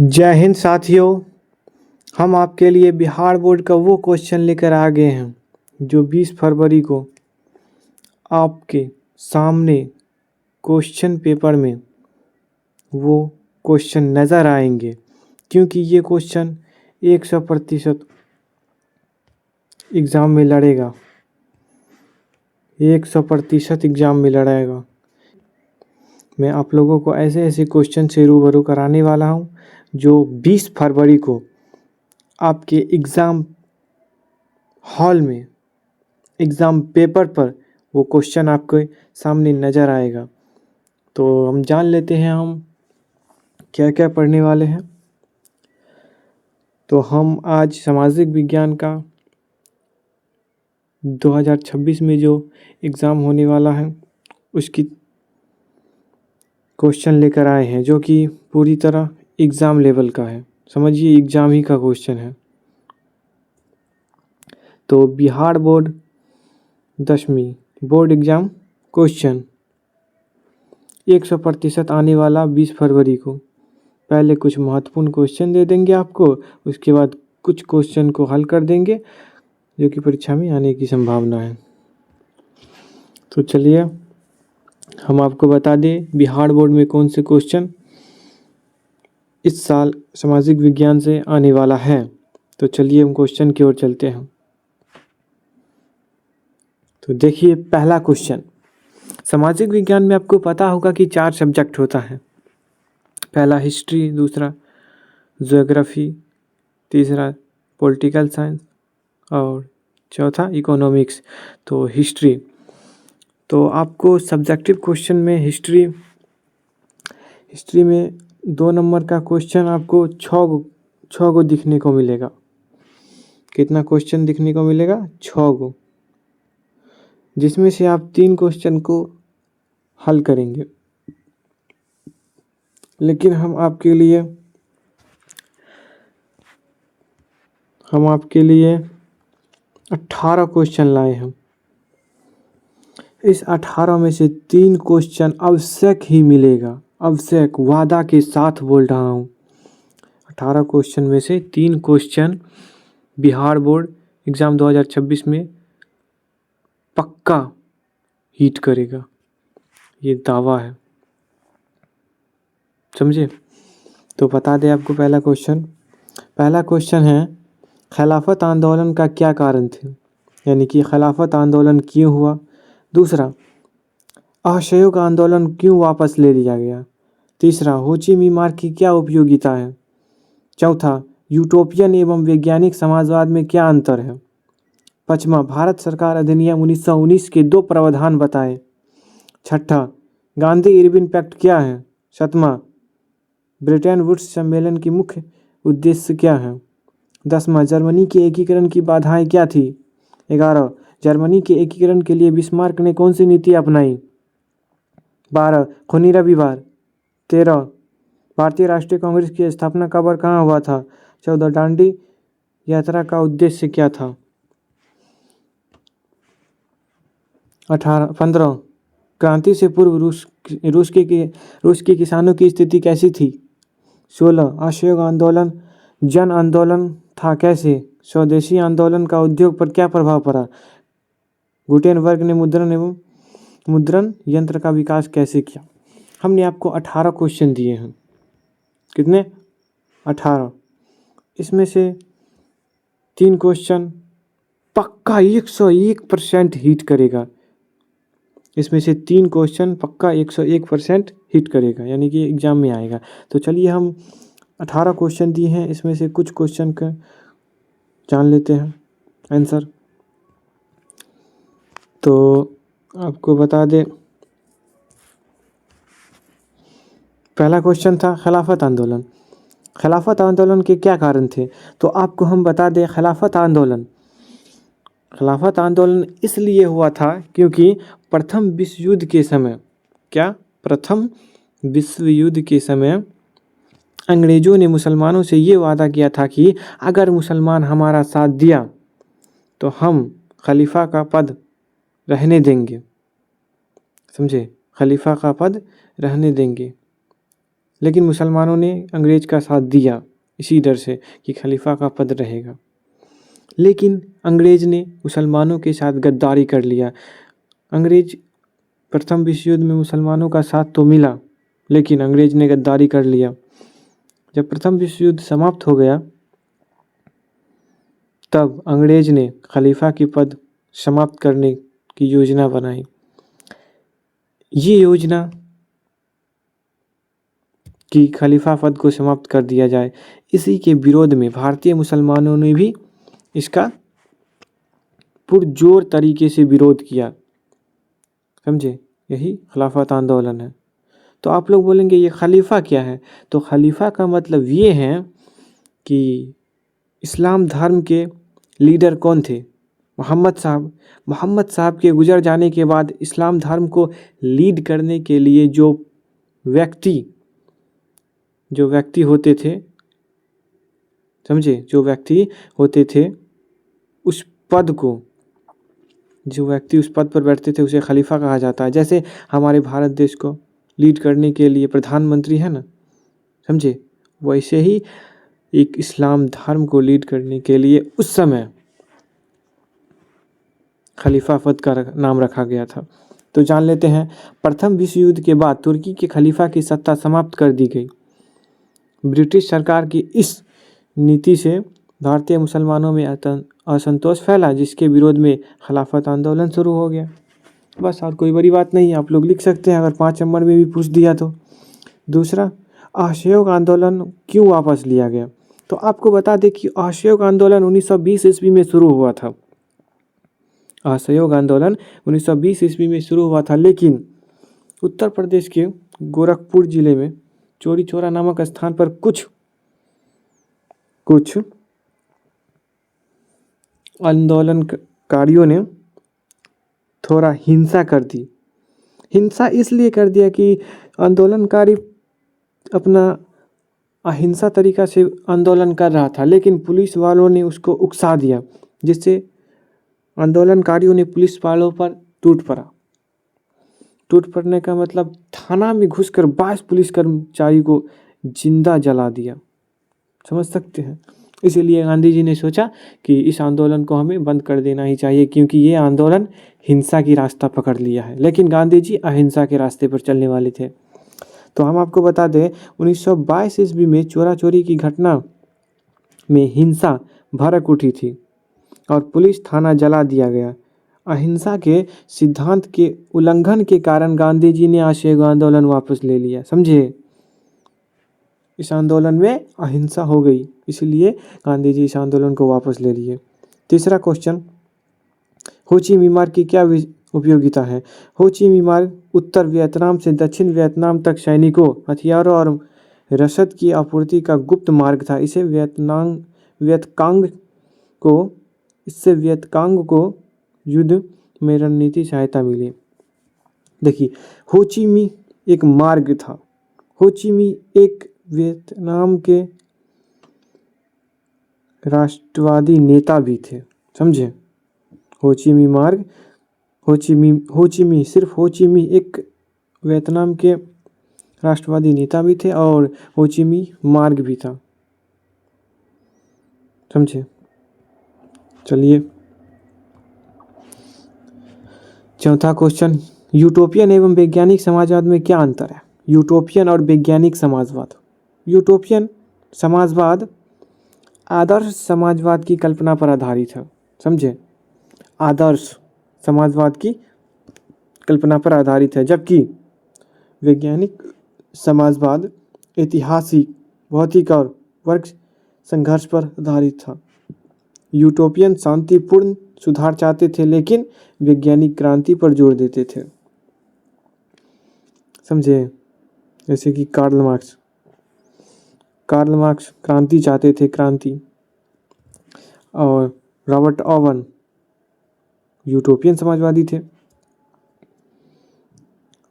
जय हिंद साथियों। हम आपके लिए बिहार बोर्ड का वो क्वेश्चन लेकर आ गए हैं जो 20 फरवरी को आपके सामने क्वेश्चन पेपर में वो क्वेश्चन नज़र आएंगे, क्योंकि ये क्वेश्चन 100% एग्ज़ाम में लड़ेगा, 100% एग्ज़ाम में लड़ेगा। मैं आप लोगों को ऐसे ऐसे क्वेश्चन से रूबरू कराने वाला हूँ जो 20 फरवरी को आपके एग्ज़ाम हॉल में, एग्ज़ाम पेपर पर वो क्वेश्चन आपके सामने नज़र आएगा। तो हम जान लेते हैं हम क्या क्या पढ़ने वाले हैं। तो हम आज सामाजिक विज्ञान का 2026 में जो एग्ज़ाम होने वाला है उसकी क्वेश्चन लेकर आए हैं, जो कि पूरी तरह एग्ज़ाम लेवल का है। समझिए, एग्ज़ाम ही का क्वेश्चन है। तो बिहार बोर्ड 10वीं बोर्ड एग्ज़ाम क्वेश्चन 100% आने वाला 20 फरवरी को। पहले कुछ महत्वपूर्ण क्वेश्चन दे देंगे आपको, उसके बाद कुछ क्वेश्चन को हल कर देंगे जो कि परीक्षा में आने की संभावना है। तो चलिए हम आपको बता दें बिहार बोर्ड में कौन से क्वेश्चन इस साल सामाजिक विज्ञान से आने वाला है। तो चलिए हम क्वेश्चन की ओर चलते हैं। तो देखिए, पहला क्वेश्चन, सामाजिक विज्ञान में आपको पता होगा कि 4 सब्जेक्ट होता है। पहला हिस्ट्री, दूसरा ज्योग्राफी, तीसरा पॉलिटिकल साइंस और चौथा इकोनॉमिक्स। तो हिस्ट्री, तो आपको सब्जेक्टिव क्वेश्चन में हिस्ट्री में 2 नंबर का क्वेश्चन आपको 6 गो दिखने को मिलेगा। कितना क्वेश्चन दिखने को मिलेगा? 6 गो, जिसमें से आप 3 क्वेश्चन को हल करेंगे। लेकिन हम आपके लिए 18 क्वेश्चन लाए हैं। इस 18 में से 3 क्वेश्चन आवश्यक ही मिलेगा, आवश्यक, वादा के साथ बोल रहा हूँ। 18 क्वेश्चन में से 3 क्वेश्चन बिहार बोर्ड एग्ज़ाम 2026 में पक्का हिट करेगा, ये दावा है। समझे? तो बता दें आपको पहला क्वेश्चन है, खिलाफत आंदोलन का क्या कारण थे, यानी कि खिलाफत आंदोलन क्यों हुआ। दूसरा, असहयोग आंदोलन क्यों वापस ले लिया गया। तीसरा, हो ची मिन्ह मार्ग की क्या उपयोगिता है। चौथा, यूटोपियन एवं वैज्ञानिक समाजवाद में क्या अंतर है। पाँचवा, भारत सरकार अधिनियम 1919 के 2 प्रावधान बताएं। छठा, गांधी इरविन पैक्ट क्या है। सातवां, ब्रेटन वुड्स सम्मेलन की मुख्य उद्देश्य क्या है। 10वां, जर्मनी के एकीकरण की बाधाएं क्या थी। 11, जर्मनी के एकीकरण के लिए बिस्मार्क ने कौन सी नीति अपनाई। 12, खूनी रविवार। 13, भारतीय राष्ट्रीय कांग्रेस की स्थापना कब और कहाँ हुआ था। 14, दांडी यात्रा का उद्देश्य क्या था। 15, क्रांति से पूर्व रूस के किसानों की स्थिति कैसी थी। 16, असहयोग आंदोलन जन आंदोलन था कैसे। स्वदेशी आंदोलन का उद्योग पर क्या प्रभाव पड़ा। गुटेनबर्ग ने मुद्रण यंत्र का विकास कैसे किया। हमने आपको 18 क्वेश्चन दिए हैं। कितने? 18। इसमें से 3 क्वेश्चन पक्का 101% हिट करेगा। इसमें से 3 क्वेश्चन पक्का 101% हिट करेगा, यानी कि एग्ज़ाम में आएगा। तो चलिए हम 18 क्वेश्चन दिए हैं, इसमें से कुछ क्वेश्चन का जान लेते हैं आंसर। तो आपको बता दें, पहला क्वेश्चन था खिलाफत आंदोलन। खिलाफत आंदोलन के क्या कारण थे। तो आपको हम बता दें, खिलाफत आंदोलन इसलिए हुआ था क्योंकि प्रथम विश्व युद्ध के समय अंग्रेज़ों ने मुसलमानों से ये वादा किया था कि अगर मुसलमान हमारा साथ दिया तो हम खलीफा का पद रहने देंगे। समझे? खलीफा का पद रहने देंगे। लेकिन मुसलमानों ने अंग्रेज का साथ दिया इसी डर से कि खलीफा का पद रहेगा। लेकिन अंग्रेज ने मुसलमानों के साथ गद्दारी कर लिया। अंग्रेज प्रथम विश्व युद्ध में मुसलमानों का साथ तो मिला, लेकिन अंग्रेज ने गद्दारी कर लिया। जब प्रथम विश्व युद्ध समाप्त हो गया, तब अंग्रेज ने खलीफा की पद समाप्त करने की योजना बनाई। ये योजना कि खलीफा पद को समाप्त कर दिया जाए, इसी के विरोध में भारतीय मुसलमानों ने भी इसका पुरजोर तरीके से विरोध किया। समझे, यही खिलाफत आंदोलन है। तो आप लोग बोलेंगे ये खलीफा क्या है? तो खलीफा का मतलब ये है कि इस्लाम धर्म के लीडर कौन थे? मोहम्मद साहब। मोहम्मद साहब के गुजर जाने के बाद इस्लाम धर्म को लीड करने के लिए जो व्यक्ति होते थे, समझे, जो व्यक्ति होते थे उस पद को, जो व्यक्ति उस पद पर बैठते थे उसे खलीफा कहा जाता है। जैसे हमारे भारत देश को लीड करने के लिए प्रधानमंत्री है ना, समझे, वैसे ही एक इस्लाम धर्म को लीड करने के लिए उस समय खलीफा पद का नाम रखा गया था। तो जान लेते हैं, प्रथम विश्व युद्ध के बाद तुर्की के खलीफा की सत्ता समाप्त कर दी गई। ब्रिटिश सरकार की इस नीति से भारतीय मुसलमानों में असंतोष फैला, जिसके विरोध में खिलाफत आंदोलन शुरू हो गया। बस, और कोई बड़ी बात नहीं, आप लोग लिख सकते हैं अगर 5 नंबर में भी पूछ दिया तो। दूसरा, असहयोग आंदोलन क्यों वापस लिया गया? तो आपको बता दें कि असहयोग आंदोलन 1920 ईस्वी में शुरू हुआ था। असहयोग आंदोलन 1920 ईस्वी में शुरू हुआ था, लेकिन उत्तर प्रदेश के गोरखपुर जिले में चौरी चौरा नामक स्थान पर कुछ आंदोलनकारियों ने थोड़ा हिंसा कर दी। हिंसा इसलिए कर दिया कि आंदोलनकारी अपना अहिंसा तरीका से आंदोलन कर रहा था, लेकिन पुलिस वालों ने उसको उकसा दिया, जिससे आंदोलनकारियों ने पुलिस वालों पर टूट पड़ा। टूट पड़ने का मतलब थाना में घुसकर 22 पुलिस कर्मचारी को जिंदा जला दिया। समझ सकते हैं। इसीलिए गांधी जी ने सोचा कि इस आंदोलन को हमें बंद कर देना ही चाहिए, क्योंकि ये आंदोलन हिंसा की रास्ता पकड़ लिया है। लेकिन गांधी जी अहिंसा के रास्ते पर चलने वाले थे। तो हम आपको बता दें, 1922 ईस्वी में चोरा चोरी की घटना में हिंसा भड़क उठी थी और पुलिस थाना जला दिया गया। अहिंसा के सिद्धांत के उल्लंघन के कारण गांधी जी ने असहयोग आंदोलन वापस ले लिया। समझे, इस आंदोलन में अहिंसा हो गई, इसलिए गांधी जी इस आंदोलन को वापस ले लिए। तीसरा क्वेश्चन, हो ची मिन्ह मार्ग की क्या उपयोगिता है? हो ची मिन्ह मार्ग उत्तर वियतनाम से दक्षिण वियतनाम तक सैनिकों, हथियारों और रसद की आपूर्ति का गुप्त मार्ग था। इससे वियतकांग को युद्ध में रणनीति सहायता मिली। देखिए, हो ची मिन्ह एक मार्ग था। हो ची मिन्ह एक वियतनाम के राष्ट्रवादी नेता भी थे। समझे, हो ची मिन्ह मार्ग, हो ची मिन्ह सिर्फ हो ची मिन्ह एक वियतनाम के राष्ट्रवादी नेता भी थे और हो ची मिन्ह मार्ग भी था। समझे, चलिए चौथा क्वेश्चन, यूटोपियन एवं वैज्ञानिक समाजवाद में क्या अंतर है? यूटोपियन और वैज्ञानिक समाजवाद। यूटोपियन समाजवाद आदर्श समाजवाद की कल्पना पर आधारित है। समझे, आदर्श समाजवाद की कल्पना पर आधारित है, जबकि वैज्ञानिक समाजवाद ऐतिहासिक, भौतिक और वर्ग संघर्ष पर आधारित था। यूटोपियन शांतिपूर्ण सुधार चाहते थे, लेकिन वैज्ञानिक क्रांति पर जोर देते थे। समझे, जैसे कि कार्ल मार्क्स क्रांति चाहते थे, क्रांति। और रॉबर्ट ओवन यूटोपियन समाजवादी थे।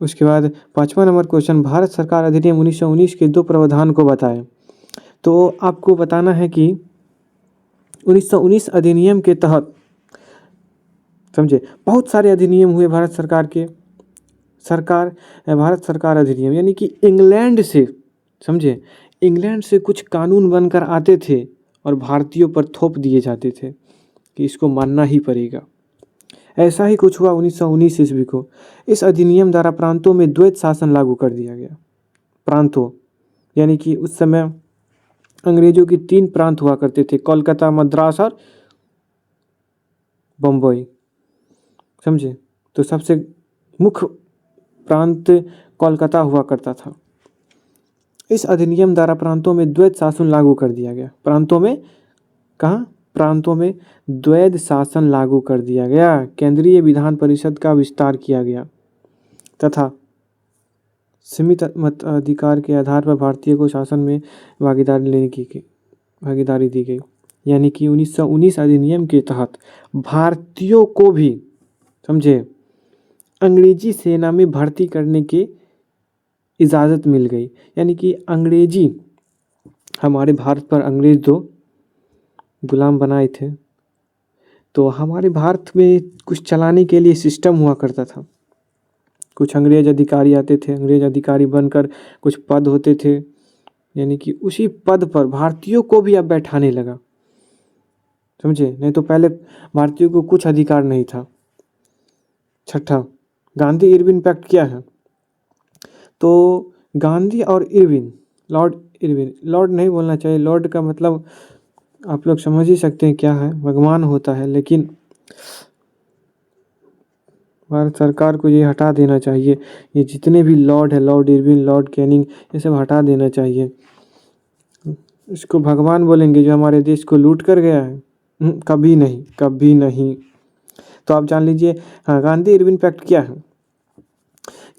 उसके बाद 5वां नंबर क्वेश्चन, भारत सरकार अधिनियम 1919 के 2 प्रावधान को बताएं। तो आपको बताना है कि 1919 अधिनियम के तहत, समझे, बहुत सारे अधिनियम हुए भारत सरकार के। भारत सरकार अधिनियम, यानी कि इंग्लैंड से समझे। इंग्लैंड से कुछ कानून बनकर आते थे और भारतीयों पर थोप दिए जाते थे कि इसको मानना ही पड़ेगा। ऐसा ही कुछ हुआ 1919 ईस्वी को। इस अधिनियम द्वारा प्रांतों में द्वैत शासन लागू कर दिया गया। प्रांतों यानी कि उस समय अंग्रेजों की 3 प्रांत हुआ करते थे, कोलकाता, मद्रास और बम्बई, समझे। तो सबसे मुख्य प्रांत कोलकाता हुआ करता था। इस अधिनियम द्वारा प्रांतों में द्वैत शासन लागू कर दिया गया। प्रांतों में कहाँ? प्रांतों में द्वैत शासन लागू कर दिया गया। केंद्रीय विधान परिषद का विस्तार किया गया तथा सीमित मताधिकार के आधार पर भारतीय को शासन में भागीदारी दी गई। यानी कि 1919 अधिनियम के तहत भारतीयों को भी, समझे, अंग्रेजी सेना में भर्ती करने की इजाज़त मिल गई। यानी कि अंग्रेजी, हमारे भारत पर अंग्रेज 2 गुलाम बनाए थे, तो हमारे भारत में कुछ चलाने के लिए सिस्टम हुआ करता था। कुछ अंग्रेज अधिकारी आते थे, अंग्रेज अधिकारी बनकर कुछ पद होते थे, यानी कि उसी पद पर भारतीयों को भी अब बैठाने लगा, समझे। नहीं तो पहले भारतीयों को कुछ अधिकार नहीं था। छठा, गांधी इरविन पैक्ट क्या है? तो गांधी और इरविन, लॉर्ड इरविन, लॉर्ड नहीं बोलना चाहिए, लॉर्ड का मतलब आप लोग समझ ही सकते हैं क्या है, भगवान होता है, लेकिन भारत सरकार को ये हटा देना चाहिए। ये जितने भी लॉर्ड है, लॉर्ड इरविन, लॉर्ड कैनिंग, ये सब हटा देना चाहिए। इसको भगवान बोलेंगे जो हमारे देश को लूट कर गया है? कभी नहीं, कभी नहीं। तो आप जान लीजिए, हाँ, गांधी इरविन पैक्ट क्या है?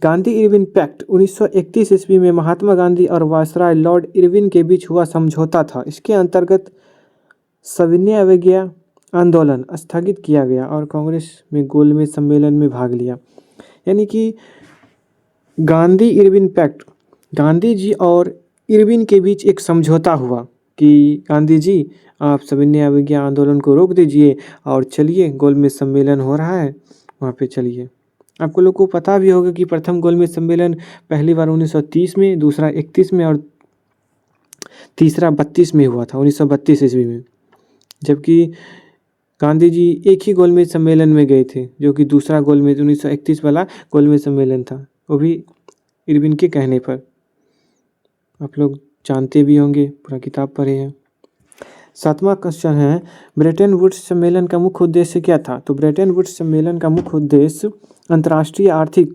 गांधी इरविन पैक्ट 1931 ईस्वी में महात्मा गांधी और वायसराय लॉर्ड इरविन के बीच हुआ समझौता था। इसके अंतर्गत सविनय अवज्ञा आंदोलन स्थगित किया गया और कांग्रेस में गोलमेज सम्मेलन में भाग लिया। यानी कि गांधी इरविन पैक्ट, गांधी जी और इरविन के बीच एक समझौता हुआ कि गांधी जी, आप सविनय अवज्ञा आंदोलन को रोक दीजिए और चलिए, गोलमेज सम्मेलन हो रहा है वहाँ पे चलिए। आपको लोग को पता भी होगा कि प्रथम गोलमेज सम्मेलन पहली बार 1930 में, दूसरा 31 में और तीसरा 32 में हुआ था, 1932 ईस्वी में। जबकि गांधी जी एक ही गोलमेज सम्मेलन में गए थे, जो कि दूसरा गोलमेज 1931 वाला गोलमेज सम्मेलन था, वो भी इरविन के कहने पर। आप लोग जानते भी होंगे, पूरा किताब पढ़े हैं। 7वां क्वेश्चन है, ब्रेटन वुड्स सम्मेलन का मुख्य उद्देश्य क्या था? तो ब्रेटन वुड्स सम्मेलन का मुख्य उद्देश्य अंतर्राष्ट्रीय आर्थिक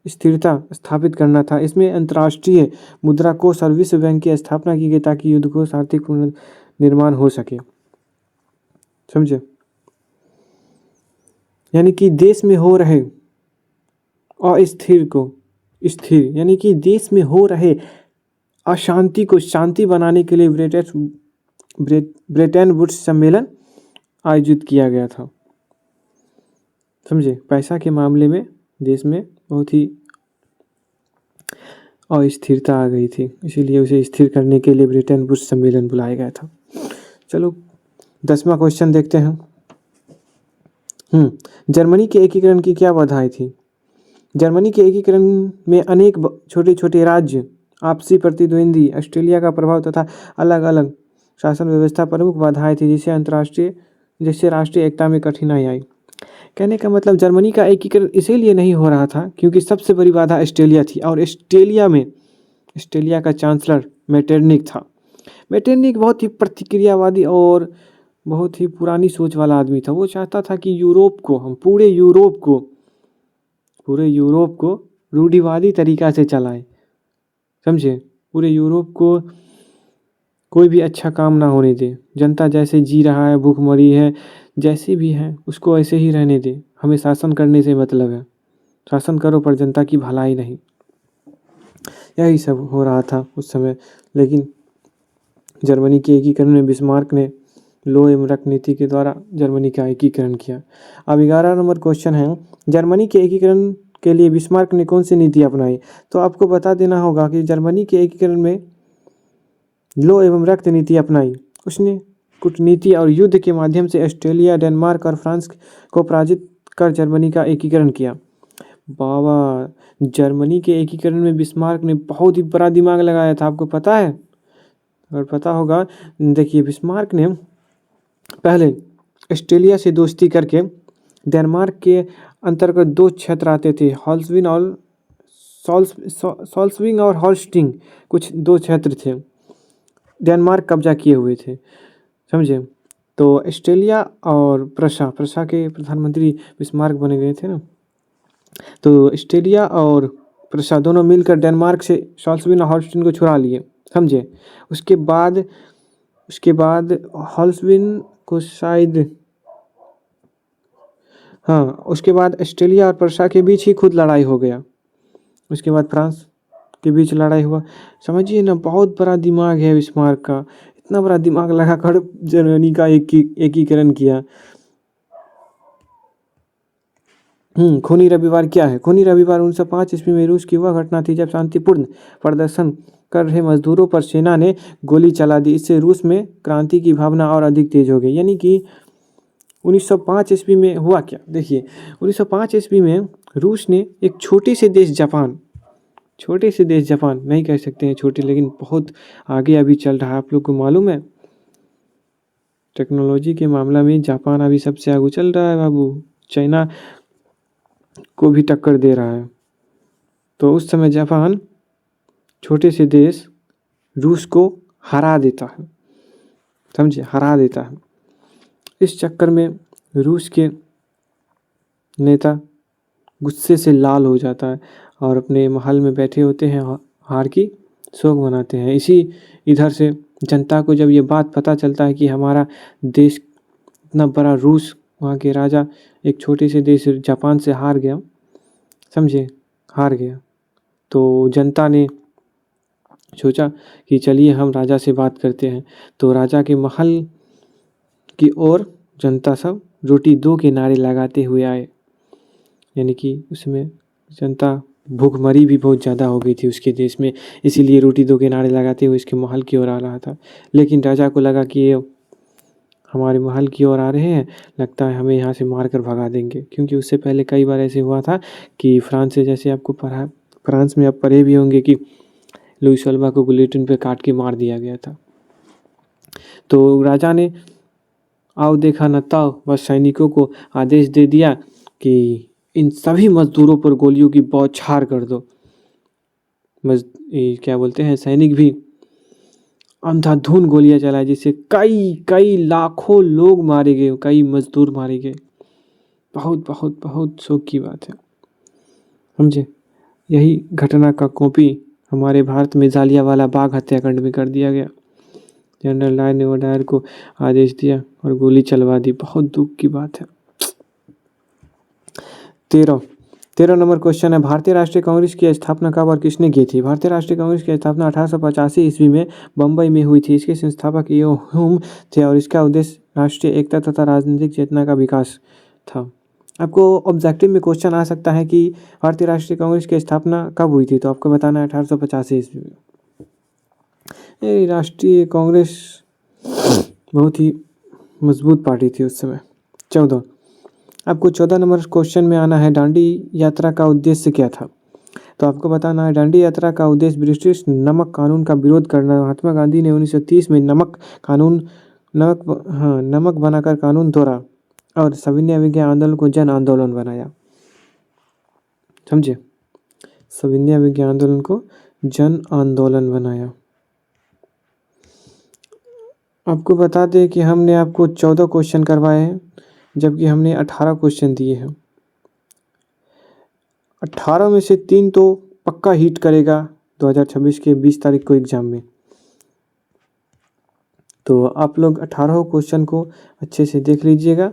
स्थिरता स्थापित करना था। इसमें अंतर्राष्ट्रीय मुद्रा कोष और विश्व बैंक की स्थापना की गई ताकि युद्ध कोष आर्थिक पुनर्निर्माण हो सके, समझे। यानी कि देश में हो रहे अस्थिर को स्थिर, यानी कि देश में हो रहे अशांति को शांति बनाने के लिए ब्रेटन वुड्स सम्मेलन आयोजित किया गया था, समझे। पैसा के मामले में देश में बहुत ही अस्थिरता आ गई थी, इसीलिए उसे स्थिर करने के लिए ब्रेटन वुड्स सम्मेलन बुलाया गया था। चलो 10वां क्वेश्चन देखते हैं। जर्मनी के एकीकरण की क्या बाधाएं थी? जर्मनी के एकीकरण में अनेक छोटे छोटे राज्य, आपसी प्रतिद्वंदी, ऑस्ट्रेलिया का प्रभाव तथा अलग अलग शासन व्यवस्था प्रमुख बाधाएं थी, जिससे राष्ट्रीय एकता में कठिनाई आई। कहने का मतलब जर्मनी का एकीकरण इसीलिए नहीं हो रहा था क्योंकि सबसे बड़ी बाधा ऑस्ट्रेलिया थी, और ऑस्ट्रेलिया का चांसलर मेटरनिक था। मेटरनिक बहुत ही प्रतिक्रियावादी और बहुत ही पुरानी सोच वाला आदमी था। वो चाहता था कि पूरे यूरोप को रूढ़िवादी तरीका से चलाएं, समझे। पूरे यूरोप को कोई भी अच्छा काम ना होने दे, जनता जैसे जी रहा है, भूखमरी है, जैसे भी है उसको ऐसे ही रहने दे, हमें शासन करने से मतलब है, शासन करो पर जनता की भलाई नहीं। यही सब हो रहा था उस समय। लेकिन जर्मनी के एकीकरण में बिस्मार्क ने लो एवं रख नीति के द्वारा जर्मनी का एकीकरण किया। अब 11 नंबर क्वेश्चन है, जर्मनी के एकीकरण के लिए बिस्मार्क ने कौन सी नीति अपनाई? तो आपको बता देना होगा कि जर्मनी के एकीकरण में लो एवं रक्त नीति अपनाई। उसने कूटनीति और युद्ध के माध्यम से ऑस्ट्रेलिया, डेनमार्क और फ्रांस को पराजित कर जर्मनी का एकीकरण किया। बाबा, जर्मनी के एकीकरण में बिस्मार्क ने बहुत ही बड़ा दिमाग लगाया था, आपको पता है? अगर पता होगा, देखिए बिस्मार्क ने पहले ऑस्ट्रेलिया से दोस्ती करके डेनमार्क के अंतर्गत दो क्षेत्र आते थे, हॉल्सविन और सॉल्सविंग और हॉल्स्टिंग, कुछ दो क्षेत्र थे, डेनमार्क कब्जा किए हुए थे, समझे? तो ऑस्ट्रेलिया और प्रशा के प्रधानमंत्री बिस्मार्क बने गए थे ना। तो ऑस्ट्रेलिया और प्रशा दोनों मिलकर डेनमार्क से सॉल्सविन और हॉल्स्टिन को छुड़ा लिए, समझे? उसके बाद हॉल्सविन को शायद, हाँ, उसके बाद ऑस्ट्रेलिया और प्रशा के बीच ही खुद लड़ाई हो गया। उसके बाद फ्रांस के बीच लड़ाई हुआ। समझिए ना, बहुत बड़ा दिमाग है बिस्मार्क का, इतना बड़ा दिमाग लगाकर जर्मनी का एकीकरण किया। खूनी रविवार क्या है? खूनी रविवार 1905 ईस्वी में रूस की वह घटना थी जब शांतिपूर्ण प्रदर्शन कर रहे मजदूरों पर सेना ने गोली चला दी। इससे रूस में क्रांति की भावना और अधिक तेज हो गई। यानी कि 1905 ईस्वी में हुआ क्या? देखिए 1905 ईस्वी में रूस ने एक छोटे से देश जापान नहीं कह सकते हैं छोटे, लेकिन बहुत आगे अभी चल रहा है। आप लोग को मालूम है, टेक्नोलॉजी के मामला में जापान अभी सबसे आगे चल रहा है बाबू, चाइना को भी टक्कर दे रहा है। तो उस समय जापान छोटे से देश रूस को हरा देता है, समझे? हरा देता है। इस चक्कर में रूस के नेता गुस्से से लाल हो जाता है और अपने महल में बैठे होते हैं, हार की शोक मनाते हैं। इधर से जनता को जब ये बात पता चलता है कि हमारा देश इतना बड़ा रूस, वहाँ के राजा एक छोटे से देश जापान से हार गया, समझे? हार गया, तो जनता ने सोचा कि चलिए हम राजा से बात करते हैं। तो राजा के महल की ओर जनता सब रोटी दो के नारे लगाते हुए आए। यानी कि उसमें जनता भूखमरी भी बहुत ज़्यादा हो गई थी उसके देश में, इसीलिए रोटी दो के नारे लगाते हुए इसके महल की ओर आ रहा था। लेकिन राजा को लगा कि ये हमारे महल की ओर आ रहे हैं, लगता है हमें यहाँ से मार कर भगा देंगे, क्योंकि उससे पहले कई बार ऐसे हुआ था कि फ्रांस से, जैसे आपको फ्रांस में आप पढ़े भी होंगे कि लुईस अल्वा को गुलेटिन पे काट के मार दिया गया था। तो राजा ने आओ देखा न ताओ, बस सैनिकों को आदेश दे दिया कि इन सभी मजदूरों पर गोलियों की बौछार कर दो। क्या बोलते हैं, सैनिक भी अंधाधुंध गोलियां चलाई, जिससे कई लाखों लोग मारे गए, कई मजदूर मारे गए। बहुत बहुत बहुत शोक की बात है, समझे? यही घटना का कॉपी हमारे भारत में जालियांवाला बाग हत्याकांड में कर दिया गया। जनरल डायर ने डायर को आदेश दिया और गोली चलवा दी। बहुत दुख की बात है। 13 नंबर क्वेश्चन है, भारतीय राष्ट्रीय कांग्रेस की स्थापना कब और किसने की थी? भारतीय राष्ट्रीय कांग्रेस की स्थापना 1885 ईस्वी में बम्बई में हुई थी। इसके संस्थापक ह्यूम थे और इसका उद्देश्य राष्ट्रीय एकता तथा राजनीतिक चेतना का विकास था। आपको ऑब्जेक्टिव में क्वेश्चन आ सकता है कि भारतीय राष्ट्रीय कांग्रेस की स्थापना कब हुई थी, तो आपको बताना है 1885 ईस्वी में। राष्ट्रीय कांग्रेस बहुत ही मजबूत पार्टी थी उस समय। 14, आपको 14 नंबर क्वेश्चन में आना है, दांडी यात्रा का उद्देश्य क्या था? तो आपको बताना है, दांडी यात्रा का उद्देश्य ब्रिटिश नमक कानून का विरोध करना। महात्मा गांधी ने 1930 में नमक बनाकर कानून तोड़ा और सविनय अवज्ञा आंदोलन को जन आंदोलन बनाया, समझे? सविनय अवज्ञा आंदोलन को जन आंदोलन बनाया। आपको बता दें कि हमने आपको 14 क्वेश्चन करवाए हैं, जबकि हमने 18 क्वेश्चन दिए हैं। 18 में से 3 तो पक्का हिट करेगा 2026 के 20 तारीख को एग्जाम में। तो आप लोग 18 क्वेश्चन को अच्छे से देख लीजिएगा,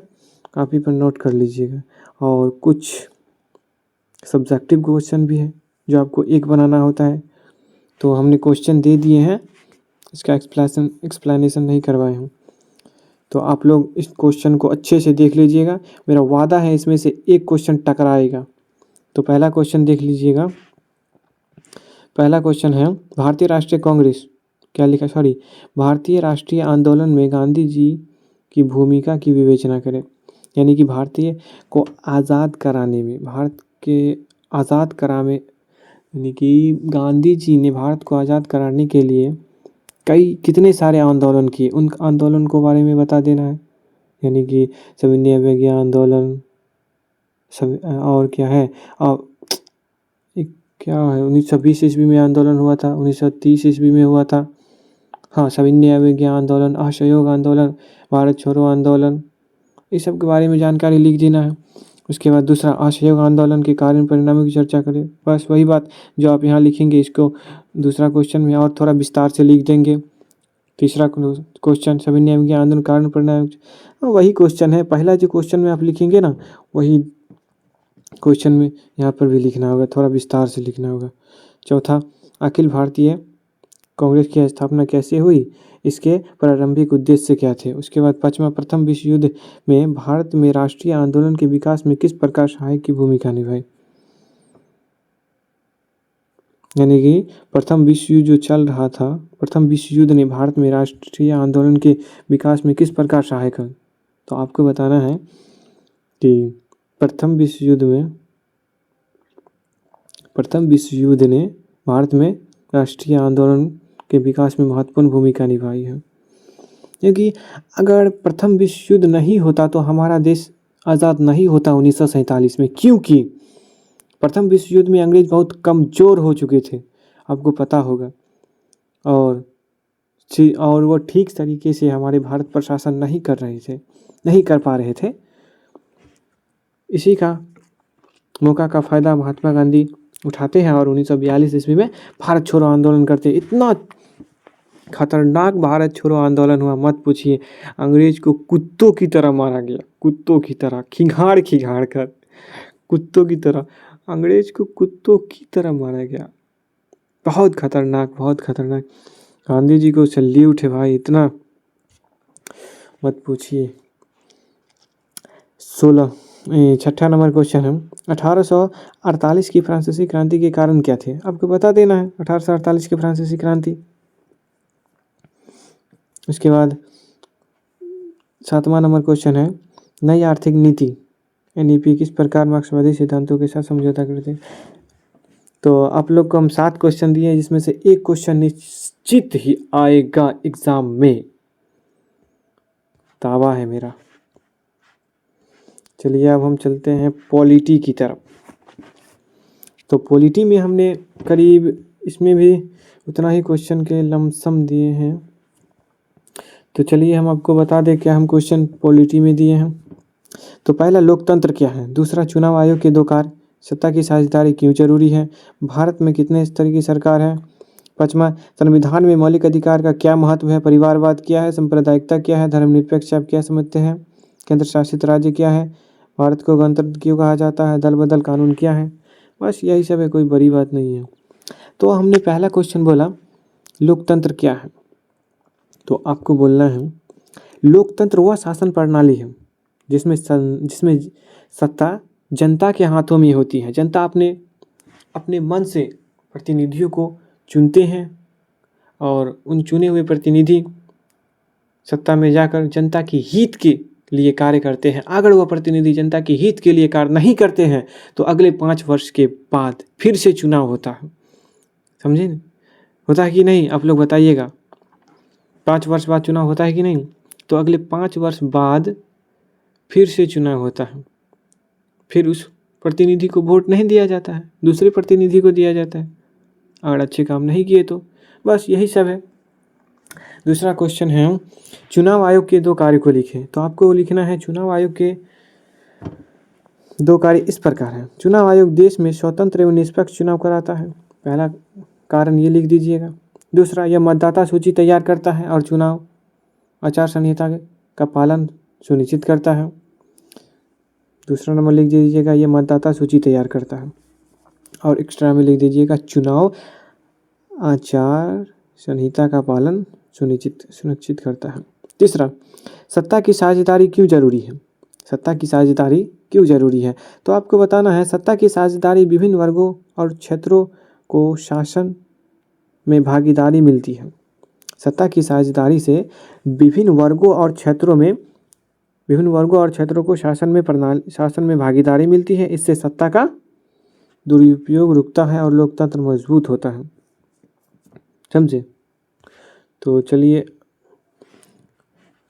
कॉपी पर नोट कर लीजिएगा। और कुछ सब्जेक्टिव क्वेश्चन भी है जो आपको एक बनाना होता है। तो हमने क्वेश्चन दे दिए हैं, इसका एक्सप्लेनेशन नहीं करवाए हैं। तो आप लोग इस क्वेश्चन को अच्छे से देख लीजिएगा। मेरा वादा है इसमें से एक क्वेश्चन टकराएगा। तो पहला क्वेश्चन देख लीजिएगा। पहला क्वेश्चन है, भारतीय राष्ट्रीय कांग्रेस भारतीय राष्ट्रीय आंदोलन में गांधी जी की भूमिका की विवेचना करें। यानी कि भारतीय को आज़ाद कराने में, भारत के आज़ाद कराने, यानी कि गांधी जी ने भारत को आज़ाद कराने के लिए कितने सारे आंदोलन किए, उन आंदोलन को बारे में बता देना है। यानी कि सविनय अवज्ञा आंदोलन, सब और क्या है, और क्या है, 1920 ईस्वी में आंदोलन हुआ था, 1930 ईस्वी में हुआ था। हाँ, सविनय अवज्ञा आंदोलन, असहयोग आंदोलन, भारत छोड़ो आंदोलन, इस सब के बारे में जानकारी लिख देना है। उसके बाद दूसरा, असहयोग आंदोलन के कारण परिणामों की चर्चा करें। बस वही बात जो आप यहाँ लिखेंगे, इसको दूसरा क्वेश्चन में और थोड़ा विस्तार से लिख देंगे। तीसरा क्वेश्चन, सविनय अवज्ञा आंदोलन कारण परिणाम, वही क्वेश्चन है, पहला जो क्वेश्चन में आप लिखेंगे ना, वही क्वेश्चन में यहाँ पर भी लिखना होगा, थोड़ा विस्तार से लिखना होगा। चौथा, अखिल भारतीय कांग्रेस की स्थापना कैसे हुई, इसके प्रारंभिक उद्देश्य क्या थे। उसके बाद पांचवा, प्रथम विश्व युद्ध में भारत में राष्ट्रीय आंदोलन के विकास में किस प्रकार सहायक की भूमिका निभाई। यानी कि प्रथम विश्व युद्ध जो चल रहा था, प्रथम विश्व युद्ध ने भारत में राष्ट्रीय आंदोलन के विकास में किस प्रकार सहायक है। तो आपको बताना है कि प्रथम विश्व युद्ध ने भारत में राष्ट्रीय आंदोलन के विकास में महत्वपूर्ण भूमिका निभाई है। क्योंकि अगर प्रथम विश्व युद्ध नहीं होता तो हमारा देश आज़ाद नहीं होता 1947 में, क्योंकि प्रथम विश्व युद्ध में अंग्रेज बहुत कमज़ोर हो चुके थे, आपको पता होगा, और वो ठीक तरीके से हमारे भारत पर शासन नहीं कर पा रहे थे। इसी का मौका का फ़ायदा महात्मा गांधी उठाते हैं और 1942 ईस्वी में भारत छोड़ो आंदोलन करते। इतना खतरनाक भारत छोड़ो आंदोलन हुआ, मत पूछिए। अंग्रेज को कुत्तों की तरह मारा गया, कुत्तों की तरह, खिंगार कर, कुत्तों की तरह, अंग्रेज को कुत्तों की तरह मारा गया। बहुत खतरनाक, बहुत खतरनाक। गांधी जी को सल्यूट है भाई, इतना मत पूछिए। 6ठा नंबर क्वेश्चन है, 1848 की फ्रांसीसी क्रांति के कारण क्या थे। आपको बता देना है 1848 की फ्रांसीसी क्रांति। उसके बाद 7वां नंबर क्वेश्चन है, नई आर्थिक नीति NEP किस प्रकार मार्क्सवादी सिद्धांतों के साथ समझौता करते हैं। तो आप लोग को हम 7 क्वेश्चन दिए, जिसमें से एक क्वेश्चन निश्चित ही आएगा एग्जाम में, दावा है मेरा। चलिए अब हम चलते हैं पॉलिटी की तरफ। तो पॉलिटी में हमने करीब, इसमें भी उतना ही क्वेश्चन के लमसम दिए हैं। तो चलिए हम आपको बता दें क्या हम क्वेश्चन पॉलिटी में दिए हैं। तो पहला, लोकतंत्र क्या है। दूसरा, चुनाव आयोग के 2 कार्य। सत्ता की साझेदारी क्यों जरूरी है। भारत में कितने स्तर की सरकार है। 5वां, संविधान में मौलिक अधिकार का क्या महत्व है। परिवारवाद क्या है, सांप्रदायिकता क्या है, धर्मनिरपेक्ष आप क्या समझते हैं। केंद्र शासित राज्य क्या है, भारत को गणतंत्र क्यों कहा जाता है, दल बदल कानून क्या है। बस यही सब है, कोई बड़ी बात नहीं है। तो हमने पहला क्वेश्चन बोला लोकतंत्र क्या है, तो आपको बोलना है लोकतंत्र वह शासन प्रणाली है जिसमें सत्ता जनता के हाथों में होती है। जनता अपने मन से प्रतिनिधियों को चुनते हैं और उन चुने हुए प्रतिनिधि सत्ता में जाकर जनता के हित के लिए कार्य करते हैं। अगर वह प्रतिनिधि जनता के हित के लिए कार्य नहीं करते हैं तो अगले 5 वर्ष के बाद फिर से चुनाव होता है। समझे ना, होता है कि नहीं, आप लोग बताइएगा। 5 वर्ष बाद चुनाव होता है कि नहीं। तो अगले 5 वर्ष बाद फिर से चुनाव होता है। फिर उस प्रतिनिधि को वोट नहीं दिया जाता है, दूसरे प्रतिनिधि को दिया जाता है, अगर अच्छे काम नहीं किए तो। बस यही सब है। दूसरा क्वेश्चन है, चुनाव आयोग के 2 कार्य को लिखें। तो आपको लिखना है चुनाव आयोग के 2 कार्य इस प्रकार हैं। चुनाव आयोग देश में स्वतंत्र एवं निष्पक्ष चुनाव कराता है, पहला कारण ये लिख दीजिएगा। दूसरा, यह मतदाता सूची तैयार करता है और चुनाव आचार संहिता का पालन सुनिश्चित करता है। दूसरा नंबर लिख दीजिएगा, यह मतदाता सूची तैयार करता है, और एक्स्ट्रा में लिख दीजिएगा चुनाव आचार संहिता का पालन सुनिश्चित करता है। तीसरा, सत्ता की साझेदारी क्यों जरूरी है। सत्ता की साझेदारी क्यों जरूरी है, तो आपको बताना है सत्ता की साझेदारी विभिन्न वर्गों और क्षेत्रों को शासन में भागीदारी मिलती है। सत्ता की साझेदारी से विभिन्न वर्गों और क्षेत्रों को शासन में भागीदारी मिलती है। इससे सत्ता का दुरुपयोग रुकता है और लोकतंत्र मजबूत होता है। समझे? तो चलिए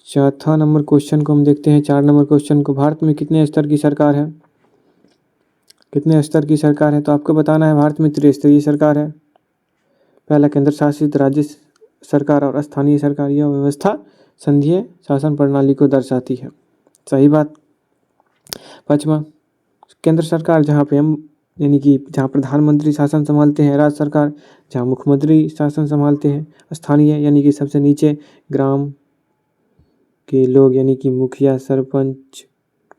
चौथा नंबर क्वेश्चन को हम देखते हैं। 4 नंबर क्वेश्चन को, भारत में कितने स्तर की सरकार है? कितने स्तर की सरकार है? तो आपको बताना है भारत में त्रिस्तरीय सरकार है। पहला केंद्र शासित राज्य सरकार और स्थानीय सरकार। यह व्यवस्था संघीय शासन प्रणाली को दर्शाती है। सही बात। 5वां, केंद्र सरकार जहाँ पे हम यानी कि जहाँ प्रधानमंत्री शासन संभालते हैं, राज्य सरकार जहाँ मुख्यमंत्री शासन संभालते हैं, स्थानीय यानी कि सबसे नीचे ग्राम के लोग यानी कि मुखिया, सरपंच,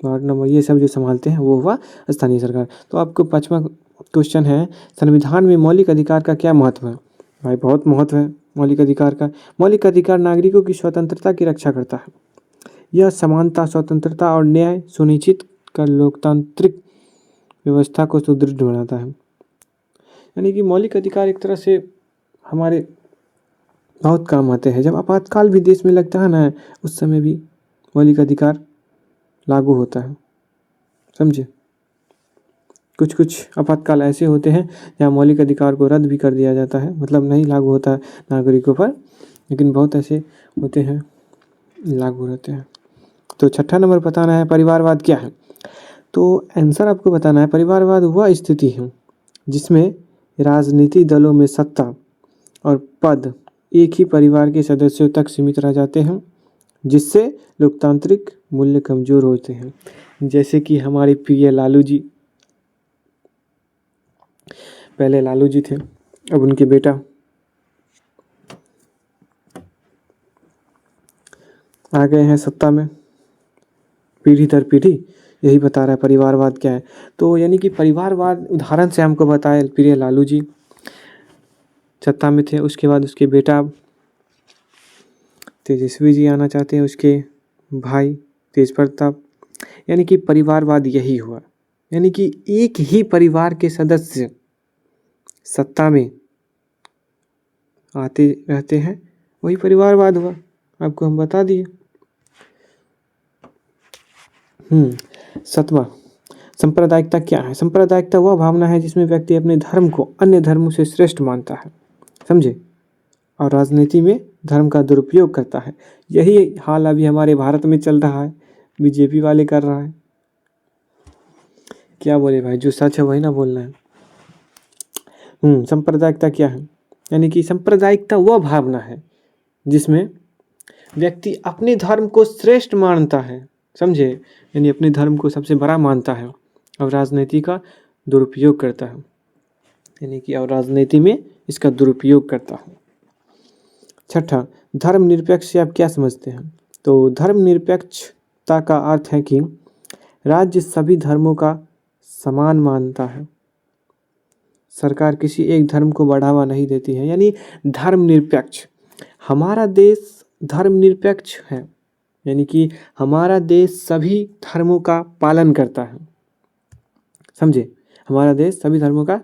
वार्ड नंबर ये सब जो संभालते हैं वो हुआ स्थानीय सरकार। तो आपको 5वां क्वेश्चन है, संविधान में मौलिक अधिकार का क्या महत्व है? भाई बहुत महत्व है मौलिक अधिकार का। मौलिक अधिकार नागरिकों की स्वतंत्रता की रक्षा करता है। यह समानता, स्वतंत्रता और न्याय सुनिश्चित कर लोकतांत्रिक व्यवस्था को सुदृढ़ बनाता है। यानी कि मौलिक अधिकार एक तरह से हमारे बहुत काम आते हैं। जब आपातकाल भी देश में लगता है ना, उस समय भी मौलिक अधिकार लागू होता है। समझे? कुछ कुछ आपातकाल ऐसे होते हैं जहाँ मौलिक अधिकार को रद्द भी कर दिया जाता है, मतलब नहीं लागू होता है नागरिकों पर, लेकिन बहुत ऐसे होते हैं लागू रहते हैं। तो 6ठा नंबर बताना है, परिवारवाद क्या है? तो आंसर आपको बताना है, परिवारवाद वह स्थिति है जिसमें राजनीतिक दलों में सत्ता और पद एक ही परिवार के सदस्यों तक सीमित रह जाते हैं, जिससे लोकतांत्रिक मूल्य कमजोर होते हैं। जैसे कि हमारे प्रिय लालू जी, पहले लालू जी थे, अब उनके बेटा आ गए हैं सत्ता में, पीढ़ी दर पीढ़ी। यही बता रहा है परिवारवाद क्या है। तो यानी कि परिवारवाद उदाहरण से हमको बताया, प्रिय लालू जी सत्ता में थे, उसके बाद उसके बेटा तेजस्वी जी आना चाहते हैं, उसके भाई तेज प्रताप। यानी कि परिवारवाद यही हुआ, यानी कि एक ही परिवार के सदस्य सत्ता में आते रहते हैं, वही परिवारवाद हुआ। आपको हम बता दिए। 7वां, सांप्रदायिकता क्या है? सांप्रदायिकता वह भावना है जिसमें व्यक्ति अपने धर्म को अन्य धर्मों से श्रेष्ठ मानता है। समझे? और राजनीति में धर्म का दुरुपयोग करता है। यही हाल अभी हमारे भारत में चल रहा है, बीजेपी वाले कर रहा है। क्या बोले भाई, जो सच है वही ना बोलना है। सांप्रदायिकता क्या है? यानी कि सांप्रदायिकता वह भावना है जिसमें व्यक्ति अपने धर्म को श्रेष्ठ मानता है। समझे? यानी अपने धर्म को सबसे बड़ा मानता है और राजनीति का दुरुपयोग करता है, यानी कि और राजनीति में इसका दुरुपयोग करता है। 6ठा, धर्मनिरपेक्ष से आप क्या समझते हैं? तो धर्मनिरपेक्षता का अर्थ है कि राज्य सभी धर्मों का समान मानता है, सरकार किसी एक धर्म को बढ़ावा नहीं देती है। यानी धर्मनिरपेक्ष, हमारा देश धर्मनिरपेक्ष है, यानी कि हमारा देश सभी धर्मों का पालन करता है। समझे? हमारा देश सभी धर्मों का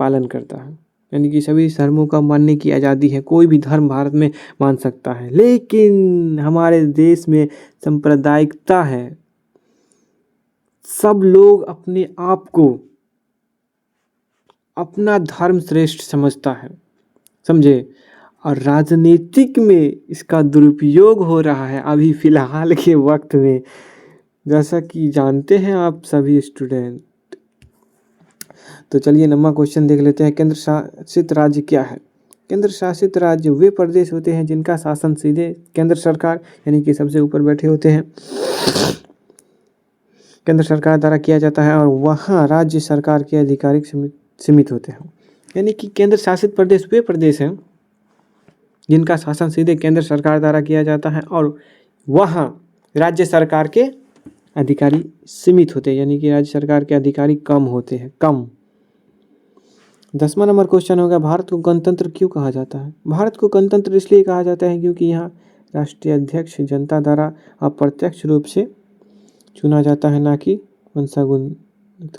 पालन करता है, यानी कि सभी धर्मों का मानने की आज़ादी है, कोई भी धर्म भारत में मान सकता है। लेकिन हमारे देश में सांप्रदायिकता है, सब लोग अपने आप को अपना धर्म श्रेष्ठ समझता है। समझे? और राजनीतिक में इसका दुरुपयोग हो रहा है अभी फिलहाल के वक्त में, जैसा कि जानते हैं आप सभी स्टूडेंट। तो चलिए 9वां क्वेश्चन देख लेते हैं, केंद्र शासित राज्य क्या है? केंद्र शासित राज्य वे प्रदेश होते हैं जिनका शासन सीधे केंद्र सरकार यानी कि सबसे ऊपर बैठे होते हैं, केंद्र सरकार द्वारा किया जाता है, और वहाँ राज्य सरकार के आधिकारिक सीमित होते हैं। यानी कि केंद्र शासित प्रदेश वे प्रदेश हैं जिनका शासन सीधे केंद्र सरकार द्वारा किया जाता है और वहाँ राज्य सरकार के अधिकारी सीमित होते हैं, यानी कि राज्य सरकार के अधिकारी कम होते हैं, कम। 10वां नंबर क्वेश्चन होगा, भारत को गणतंत्र क्यों कहा जाता है? भारत को गणतंत्र इसलिए कहा जाता है क्योंकि यहाँ राष्ट्रीय अध्यक्ष जनता द्वारा अप्रत्यक्ष रूप से चुना जाता है, ना कि वंशागुनित।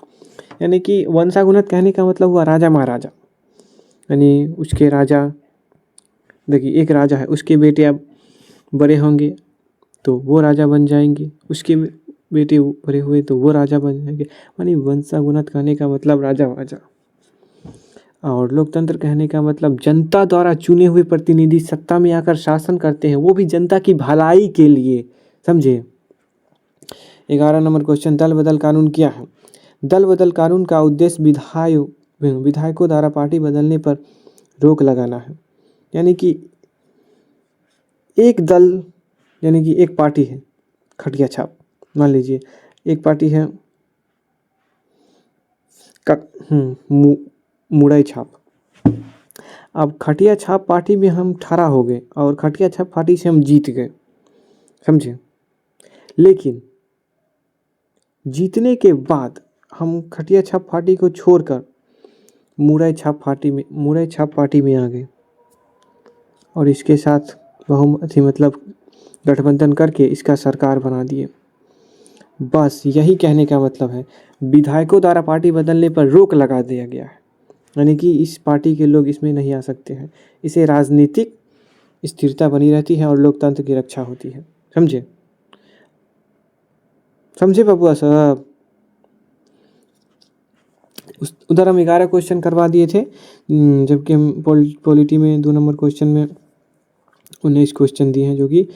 यानी कि वंशागुनित कहने का मतलब हुआ राजा महाराजा, यानी उसके राजा, देखिए एक राजा है, उसके बेटे अब बड़े होंगे तो वो राजा बन जाएंगे, उसके बेटे बड़े हुए तो वो राजा बन जाएंगे। यानी वंशानुगत कहने का मतलब राजा वाजा, और लोकतंत्र कहने का मतलब जनता द्वारा चुने हुए प्रतिनिधि सत्ता में आकर शासन करते हैं, वो भी जनता की भलाई के लिए, समझे। 11 नंबर क्वेश्चन, दल बदल कानून क्या है? दल बदल कानून का उद्देश्य विधायकों द्वारा पार्टी बदलने पर रोक लगाना है। यानी कि एक दल, यानी कि एक पार्टी है खटिया छाप, मान लीजिए एक पार्टी है मुड़ई छाप। अब खटिया छाप पार्टी में हम ठहरा हो गए और खटिया छाप पार्टी से हम जीत गए, समझे। लेकिन जीतने के बाद हम खटिया छाप पार्टी को छोड़कर मुड़ई छाप पार्टी में आ गए और इसके साथ बहुमत मतलब गठबंधन करके इसका सरकार बना दिए। बस यही कहने का मतलब है, विधायकों द्वारा पार्टी बदलने पर रोक लगा दिया गया है, यानी कि इस पार्टी के लोग इसमें नहीं आ सकते हैं। इसे राजनीतिक स्थिरता बनी रहती है और लोकतंत्र की रक्षा होती है, समझे बबुआ साहब। उधर हम 11 क्वेश्चन करवा दिए थे, जबकि हम पॉलिटी में 2 नंबर क्वेश्चन में 19 क्वेश्चन दिए हैं, जो कि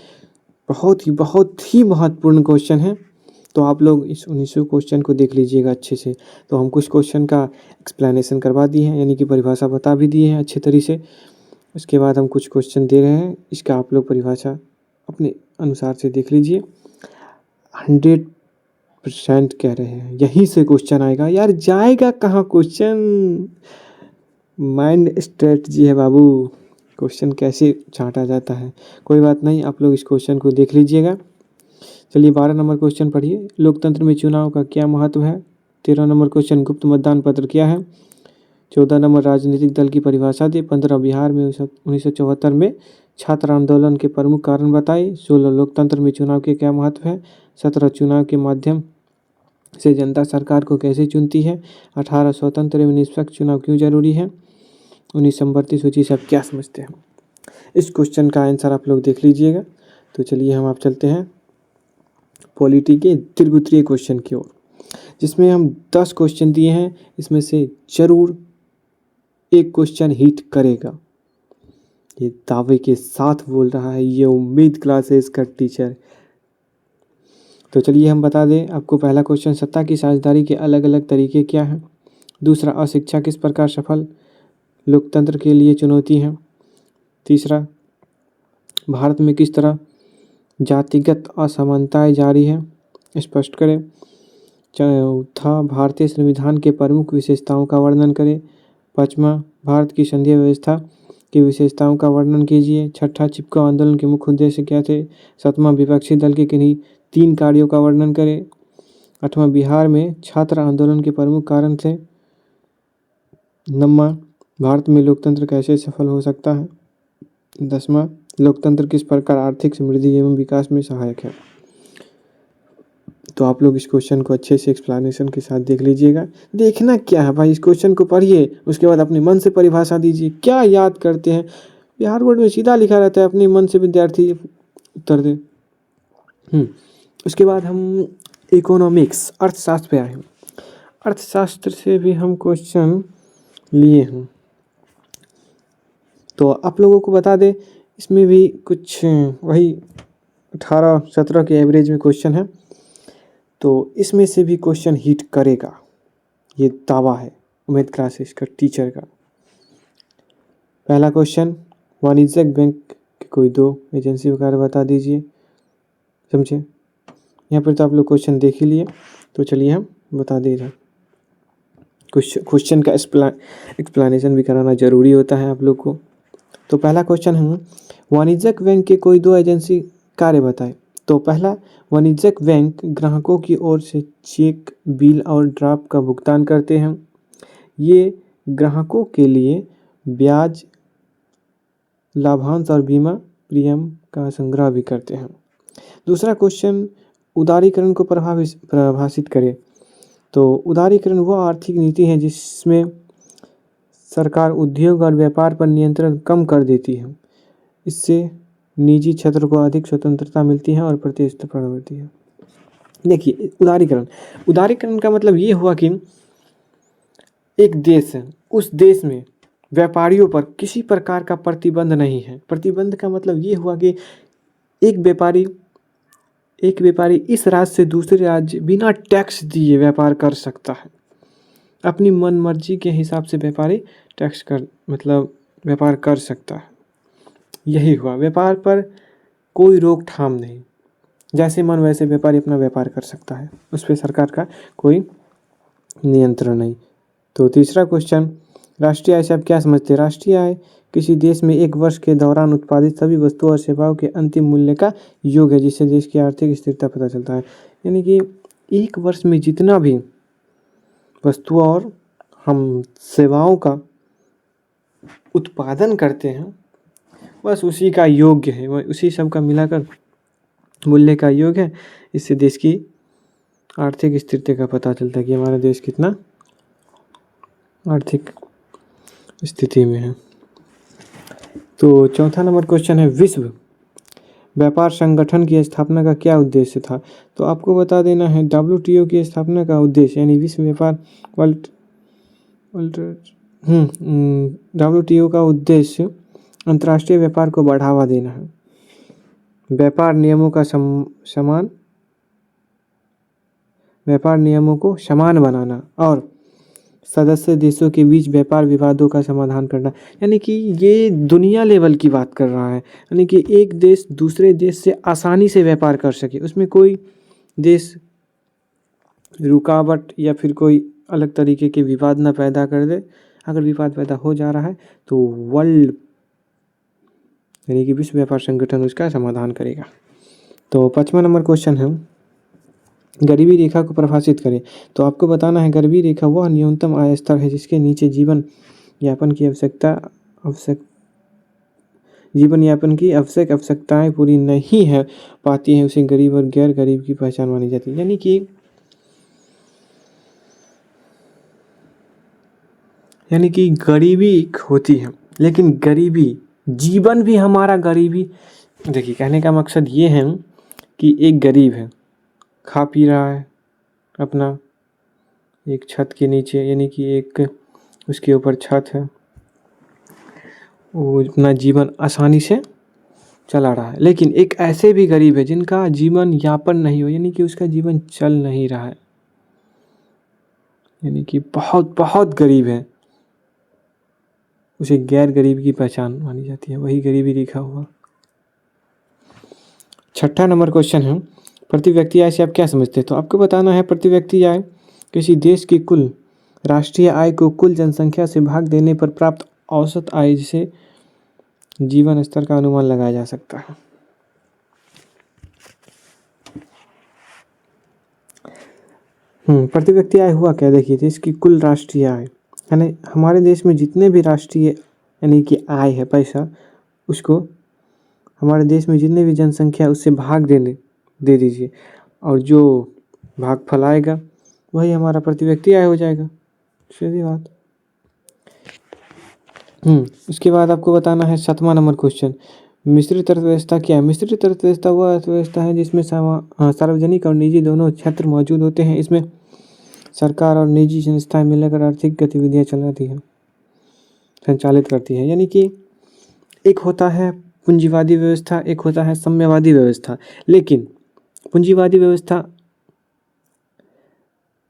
बहुत ही महत्वपूर्ण क्वेश्चन है। तो आप लोग इस 19 क्वेश्चन को देख लीजिएगा अच्छे से। तो हम कुछ क्वेश्चन का एक्सप्लेनेशन करवा दिए हैं, यानी कि परिभाषा बता भी दिए हैं अच्छे तरीके से। उसके बाद हम कुछ क्वेश्चन दे रहे हैं, इसका आप लोग परिभाषा अपने अनुसार से देख लीजिए। 100% कह रहे हैं यहीं से क्वेश्चन आएगा यार, जाएगा कहाँ क्वेश्चन। माइंड स्ट्रेटजी है बाबू, क्वेश्चन कैसे छांटा जाता है। कोई बात नहीं, आप लोग इस क्वेश्चन को देख लीजिएगा। चलिए 12 नंबर क्वेश्चन पढ़िए, लोकतंत्र में चुनाव का क्या महत्व है। 13 नंबर क्वेश्चन, गुप्त मतदान पत्र क्या है। 14 नंबर, राजनीतिक दल की परिभाषा दी। 15, बिहार में 1974 में छात्र आंदोलन के प्रमुख कारण बताए। 16, लोकतंत्र में चुनाव के क्या महत्व है। 17, चुनाव के माध्यम से जनता सरकार को कैसे चुनती है। 18, स्वतंत्र एवं निष्पक्ष चुनाव क्यों जरूरी है। 19, संवर्ती सूची से आप क्या समझते हैं। इस क्वेश्चन का आंसर आप लोग देख लीजिएगा। तो चलिए हम आप चलते हैं पॉलिटी के दीर्घ क्वेश्चन की ओर, जिसमें हम 10 क्वेश्चन दिए हैं, इसमें से जरूर एक क्वेश्चन हिट करेगा, ये दावे के साथ बोल रहा है ये उम्मीद क्लासेस का टीचर। तो चलिए हम बता दें आपको। पहला क्वेश्चन, सत्ता की साझेदारी के अलग अलग तरीके क्या हैं। दूसरा, अशिक्षा किस प्रकार सफल लोकतंत्र के लिए चुनौती है। तीसरा, भारत में किस तरह जातिगत असमानताएं जारी है, स्पष्ट करें। चौथा, भारतीय संविधान के प्रमुख विशेषताओं का वर्णन करें। पाँचवा, भारत की संघीय व्यवस्था की विशेषताओं का वर्णन कीजिए। छठा, चिपको आंदोलन के मुख्य उद्देश्य क्या थे। सातवां, विपक्षी दल के किन्हीं 3 कार्यों का वर्णन करें। आठवां, बिहार में छात्र आंदोलन के प्रमुख कारण थे। नौवां, भारत में लोकतंत्र कैसे सफल हो सकता है। 10वां, लोकतंत्र किस प्रकार आर्थिक समृद्धि एवं विकास में सहायक है। तो आप लोग इस क्वेश्चन को अच्छे से एक्सप्लेनेशन के साथ देख लीजिएगा। देखना क्या है भाई, इस क्वेश्चन को पढ़िए, उसके बाद अपने मन से परिभाषा दीजिए। क्या याद करते हैं, बिहार बोर्ड में सीधा लिखा रहता है, अपने मन से विद्यार्थी उत्तर दे। उसके बाद हम इकोनॉमिक्स अर्थशास्त्र पे आए हैं। अर्थशास्त्र से भी हम क्वेश्चन लिए हैं, तो आप लोगों को बता दें इसमें भी कुछ वही 18-17 के एवरेज में क्वेश्चन है, तो इसमें से भी क्वेश्चन हिट करेगा, ये दावा है उम्मीद क्लासेस का टीचर का। पहला क्वेश्चन, वाणिज्यिक बैंक की कोई 2 एजेंसी वगैरह बता दीजिए, समझे। यहाँ पर तो आप लोग क्वेश्चन देख ही लिए, तो चलिए हम बता दे रहे। क्वेश्चन का एक्सप्लेनेशन भी कराना जरूरी होता है आप लोग को। तो पहला क्वेश्चन है, वाणिज्यिक बैंक के कोई 2 एजेंसी कार्य बताए। तो पहला, वाणिज्यिक बैंक ग्राहकों की ओर से चेक, बिल और ड्राफ्ट का भुगतान करते हैं। ये ग्राहकों के लिए ब्याज, लाभांश और बीमा प्रीमियम का संग्रह भी करते हैं। दूसरा क्वेश्चन, उदारीकरण को परिभाषित करें। तो उदारीकरण वह आर्थिक नीति है जिसमें सरकार उद्योग और व्यापार पर नियंत्रण कम कर देती है। इससे निजी क्षेत्र को अधिक स्वतंत्रता मिलती है और प्रतिस्पर्धा बढ़ती है। देखिए उदारीकरण, उदारीकरण का मतलब ये हुआ कि एक देश है, उस देश में व्यापारियों पर किसी प्रकार का प्रतिबंध नहीं है। प्रतिबंध का मतलब ये हुआ कि एक व्यापारी इस राज्य से दूसरे राज्य बिना टैक्स दिए व्यापार कर सकता है। अपनी मन मर्जी के हिसाब से व्यापारी टैक्स कर मतलब व्यापार कर सकता है। यही हुआ, व्यापार पर कोई रोकथाम नहीं, जैसे मन वैसे व्यापारी अपना व्यापार कर सकता है, उस पर सरकार का कोई नियंत्रण नहीं। तो तीसरा क्वेश्चन, राष्ट्रीय आय से आप क्या समझते हैं? राष्ट्रीय आय किसी देश में एक वर्ष के दौरान उत्पादित सभी वस्तुओं और सेवाओं के अंतिम मूल्य का योग है, जिससे देश की आर्थिक स्थिरता पता चलता है। यानी कि एक वर्ष में जितना भी वस्तुओं और हम सेवाओं का उत्पादन करते हैं, बस उसी का योग्य है, वह उसी सब का मिलाकर मूल्य का योग है। इससे देश की आर्थिक स्थिति का पता चलता है कि हमारा देश कितना आर्थिक स्थिति में है। तो चौथा नंबर क्वेश्चन है, विश्व व्यापार संगठन की स्थापना का क्या उद्देश्य था? तो आपको बता देना है, WTO की स्थापना का उद्देश्य यानी विश्व व्यापार WTO का उद्देश्य अंतर्राष्ट्रीय व्यापार को बढ़ावा देना है, व्यापार नियमों को समान बनाना और सदस्य देशों के बीच व्यापार विवादों का समाधान करना। यानी कि ये दुनिया लेवल की बात कर रहा है, यानी कि एक देश दूसरे देश से आसानी से व्यापार कर सके, उसमें कोई देश रुकावट या फिर कोई अलग तरीके के विवाद ना पैदा कर दे। अगर विवाद पैदा हो जा रहा है तो वर्ल्ड यानी कि विश्व व्यापार संगठन उसका समाधान करेगा। तो 5वां नंबर क्वेश्चन है, गरीबी रेखा को परिभाषित करें। तो आपको बताना है, गरीबी रेखा वह न्यूनतम आय स्तर है जिसके नीचे जीवन यापन की आवश्यकताएं पूरी नहीं है पाती हैं, उसे गरीब और गैर गरीब की पहचान मानी जाती है। यानी कि गरीबी होती है, लेकिन गरीबी जीवन भी हमारा गरीबी। देखिए कहने का मकसद ये है कि एक गरीब है, खा पी रहा है अपना एक छत के नीचे, यानी कि एक उसके ऊपर छत है, वो अपना जीवन आसानी से चला रहा है। लेकिन एक ऐसे भी गरीब है जिनका जीवन यापन नहीं हो, यानी कि उसका जीवन चल नहीं रहा है, यानी कि बहुत बहुत गरीब है, उसे गैर गरीब की पहचान मानी जाती है, वही गरीबी रेखा हुआ। 6वां नंबर क्वेश्चन है, प्रति व्यक्ति आय से आप क्या समझते हैं? तो आपको बताना है, प्रति व्यक्ति आय किसी देश की कुल राष्ट्रीय आय को कुल जनसंख्या से भाग देने पर प्राप्त औसत आय से जीवन स्तर का अनुमान लगाया जा सकता है। प्रति व्यक्ति आय हुआ क्या? देखिए देश की कुल राष्ट्रीय आय, यानी हमारे देश में जितने भी राष्ट्रीय यानी कि आय है पैसा, उसको हमारे देश में जितने भी जनसंख्या है उससे भाग दे दीजिए, और जो भागफल आएगा वही हमारा प्रति व्यक्ति आय हो जाएगा, सीधी बात। उसके बाद आपको बताना है 7वां नंबर क्वेश्चन, मिश्रित अर्थव्यवस्था क्या है? मिश्रित अर्थव्यवस्था वह अर्थव्यवस्था है जिसमें सार्वजनिक और निजी दोनों क्षेत्र मौजूद होते हैं। इसमें सरकार और निजी संस्थाएं मिलकर आर्थिक गतिविधियां संचालित करती है। यानी कि एक होता है पूंजीवादी व्यवस्था, एक होता है साम्यवादी व्यवस्था। लेकिन पूंजीवादी व्यवस्था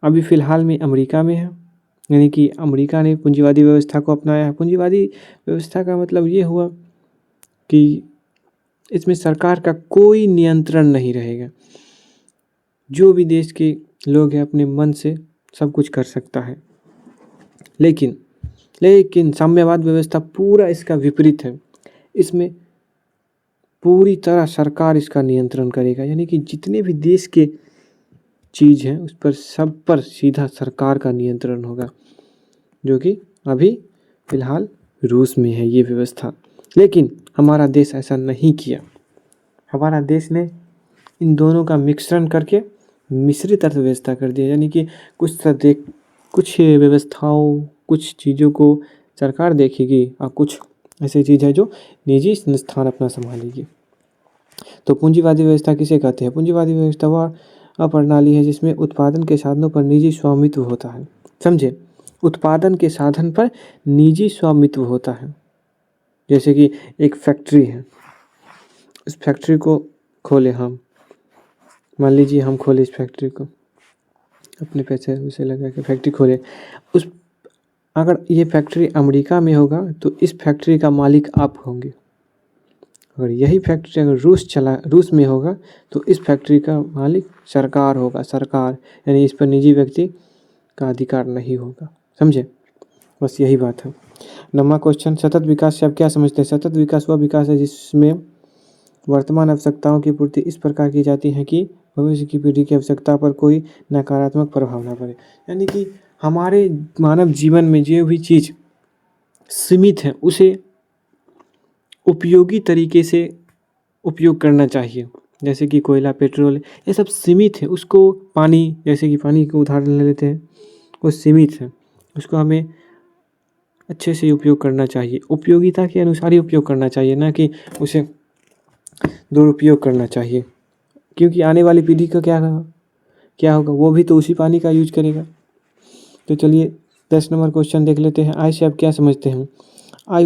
अभी फ़िलहाल में अमेरिका में है, यानी कि अमेरिका ने पूंजीवादी व्यवस्था को अपनाया है। पूंजीवादी व्यवस्था का मतलब ये हुआ कि इसमें सरकार का कोई नियंत्रण नहीं रहेगा, जो भी देश के लोग हैं अपने मन से सब कुछ कर सकता है। लेकिन साम्यवाद व्यवस्था पूरा इसका विपरीत है, इसमें पूरी तरह सरकार इसका नियंत्रण करेगा, यानी कि जितने भी देश के चीज़ हैं उस पर सब पर सीधा सरकार का नियंत्रण होगा, जो कि अभी फ़िलहाल रूस में है ये व्यवस्था। लेकिन हमारा देश ऐसा नहीं किया, हमारा देश ने इन दोनों का मिश्रण करके मिश्रित अर्थव्यवस्था कर दिया, यानी कि कुछ व्यवस्थाओं कुछ चीज़ों को सरकार देखेगी और कुछ ऐसी चीज़ है जो निजी संस्थान अपना संभालेगी। तो पूंजीवादी व्यवस्था किसे कहते हैं? पूंजीवादी व्यवस्था वह प्रणाली है जिसमें उत्पादन के साधनों पर निजी स्वामित्व होता है। समझे, उत्पादन के साधन पर निजी स्वामित्व होता है। जैसे कि एक फैक्ट्री है, उस फैक्ट्री को खोले हम, मान लीजिए हम खोले इस फैक्ट्री को, अपने पैसे उसे लगा के फैक्ट्री खोले। उस अगर ये फैक्ट्री अमेरिका में होगा तो इस फैक्ट्री का मालिक आप होंगे। अगर यही फैक्ट्री अगर रूस में होगा तो इस फैक्ट्री का मालिक सरकार होगा, सरकार, यानी इस पर निजी व्यक्ति का अधिकार नहीं होगा। समझे, बस यही बात है। नौवां क्वेश्चन, सतत विकास से आप क्या समझते हैं? सतत विकास वह विकास है जिसमें वर्तमान आवश्यकताओं की पूर्ति इस प्रकार की जाती है कि भविष्य की पीढ़ी की आवश्यकता पर कोई नकारात्मक प्रभाव न पड़े। यानी कि हमारे मानव जीवन में जो भी चीज़ सीमित है उसे उपयोगी तरीके से उपयोग करना चाहिए। जैसे कि कोयला, पेट्रोल, ये सब सीमित है, उसको पानी, जैसे कि पानी को उदाहरण ले लेते हैं, वो सीमित है, उसको हमें अच्छे से उपयोग करना चाहिए, उपयोगिता के अनुसार ही उपयोग करना चाहिए, ना कि उसे दुरुपयोग करना चाहिए। क्योंकि आने वाली पीढ़ी का क्या होगा, वो भी तो उसी पानी का यूज करेगा। तो चलिए 10 नंबर क्वेश्चन देख लेते हैं। आय से आप क्या समझते हैं? आय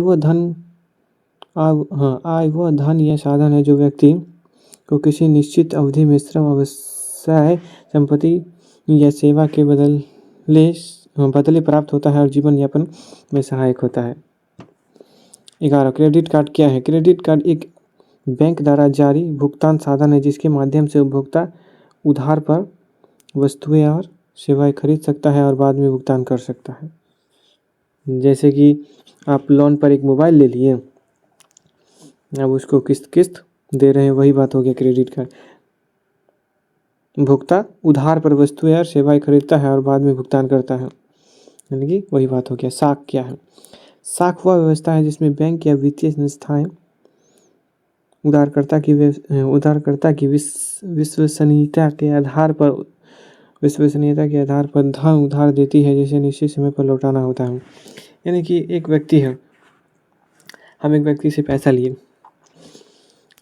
वह धन या साधन है जो व्यक्ति को किसी निश्चित अवधि में श्रम, व्यवसाय, संपत्ति या सेवा के बदले प्राप्त होता है और जीवन यापन में सहायक होता है। 11, क्रेडिट कार्ड क्या है? क्रेडिट कार्ड एक बैंक द्वारा जारी भुगतान साधन है जिसके माध्यम से उपभोक्ता उधार पर वस्तुएं और सेवाएं खरीद सकता है और बाद में भुगतान कर सकता है। जैसे कि आप लोन पर एक मोबाइल ले लिए, अब उसको किस्त दे रहे हैं, वही बात हो गया क्रेडिट कार्ड। भुगता उधार पर वस्तुएं और सेवाएं खरीदता है और बाद में भुगतान करता है, यानी कि वही बात हो गया। साख क्या है? साख वह व्यवस्था है जिसमें बैंक या वित्तीय संस्थाएं उधारकर्ता की विश्वसनीयता के आधार पर धन उधार देती है जिसे निश्चित समय पर लौटाना होता है। यानी कि एक व्यक्ति है, हम एक व्यक्ति से पैसा लिए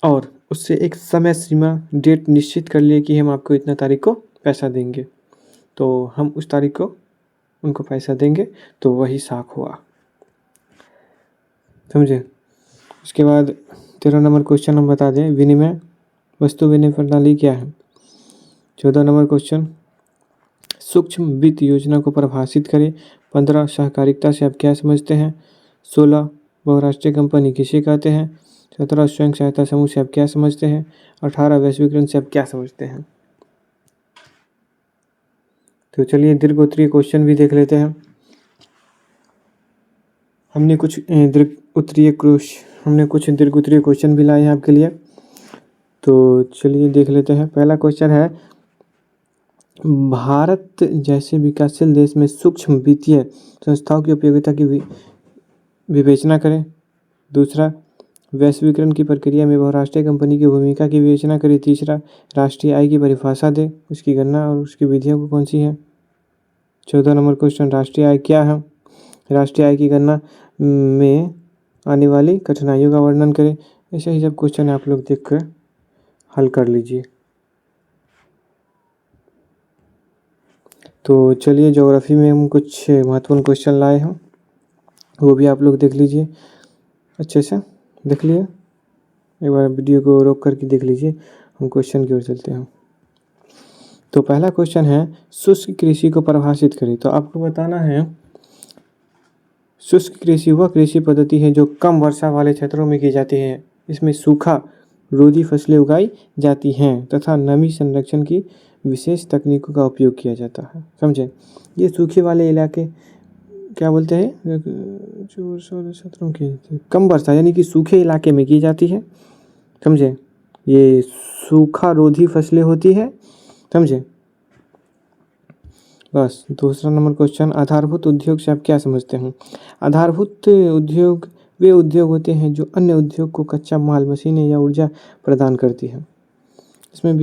और उससे एक समय सीमा, डेट निश्चित कर लिए कि हम आपको इतना तारीख को पैसा देंगे, तो हम उस तारीख को उनको पैसा देंगे, तो वही साख हुआ। समझे। उसके बाद 13 नंबर क्वेश्चन हम बता दें, विनिमय वस्तु विनिमय प्रणाली क्या है? 14 नंबर क्वेश्चन, सूक्ष्म वित्त योजना को परिभाषित करें। 15, सहकारिता से आप क्या समझते हैं? 16, बहुराष्ट्रीय कंपनी किसे कहते हैं? 17, स्वयं सहायता समूह से आप क्या समझते हैं? 18, वैश्वीकरण से आप क्या समझते हैं? तो चलिए दीर्घ उत्तरीय क्वेश्चन भी देख लेते हैं। हमने कुछ दीर्घ उत्तरीय क्वेश्चन भी लाए हैं आपके लिए, तो चलिए देख लेते हैं। पहला क्वेश्चन है, भारत जैसे विकासशील देश में सूक्ष्म वित्तीय संस्थाओं की उपयोगिता की विवेचना करें। दूसरा, वैश्वीकरण की प्रक्रिया में बहुराष्ट्रीय कंपनी की भूमिका की विवेचना करें। तीसरा, राष्ट्रीय आय की परिभाषा दें, उसकी गणना और उसकी विधियाँ कौन सी हैं। 14 नंबर क्वेश्चन, राष्ट्रीय आय क्या है? राष्ट्रीय आय की गणना में आने वाली कठिनाइयों का वर्णन करें। ऐसे ही सब क्वेश्चन आप लोग देख कर हल कर लीजिए। तो चलिए ज्योग्राफी में हम कुछ महत्वपूर्ण क्वेश्चन लाए हैं, वो भी आप लोग देख लीजिए, अच्छे से देख लिए, एक बार वीडियो को रोक करके देख लीजिए। हम क्वेश्चन की ओर चलते हैं। तो पहला क्वेश्चन है, शुष्क कृषि को परिभाषित करें। तो आपको बताना है, शुष्क कृषि वह कृषि पद्धति है जो कम वर्षा वाले क्षेत्रों में की जाती है। इसमें सूखा रोधी फसलें उगाई जाती हैं तथा नमी संरक्षण की विशेष तकनीकों का उपयोग किया जाता है। समझे। ये सूखे वाले इलाके क्या बोलते हैं, क्षेत्रों की कम वर्षा यानी कि सूखे इलाके में की जाती है। समझे, ये सूखा रोधी फसलें होती है। समझे। बस। दूसरा नंबर क्वेश्चन, आधारभूत उद्योग से आप क्या समझते हैं? आधारभूत उद्योग वे उद्योग होते हैं जो अन्य उद्योग को कच्चा माल, मशीनें या ऊर्जा प्रदान करती है। इसके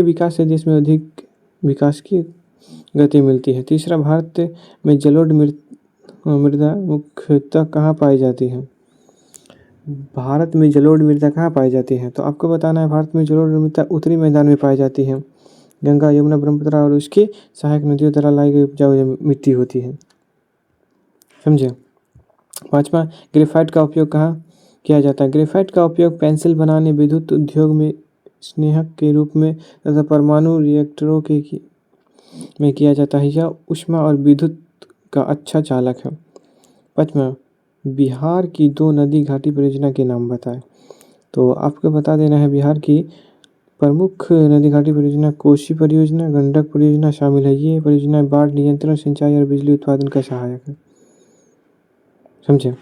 विकास से देश में अधिक विकास की गति मिलती है। तीसरा, भारत में जलोढ़ मृदा मुख्यतः कहाँ पाई जाती है? भारत में जलोढ़ मृदा कहाँ पाई जाती है? तो आपको बताना है भारत में जलोढ़ मृदा उत्तरी मैदान में पाई जाती है। गंगा, यमुना, ब्रह्मपुत्र और उसकी सहायक नदियों द्वारा लाई गई उपजाऊ मिट्टी होती है। समझे? 5वां, ग्रेफाइट का उपयोग कहाँ किया जाता है? ग्रेफाइट का उपयोग पेंसिल बनाने, विद्युत उद्योग में स्नेहक के रूप में तथा परमाणु रिएक्टरों में किया जाता है। यह ऊष्मा और विद्युत का अच्छा चालक है। 5वां, बिहार की 2 नदी घाटी परियोजना के नाम बताएं। तो आपको बता देना है बिहार की प्रमुख नदी घाटी परियोजना कोसी परियोजना, गंडक परियोजना शामिल है। ये परियोजना बाढ़ नियंत्रण, सिंचाई और बिजली उत्पादन का सहायक है। समझे?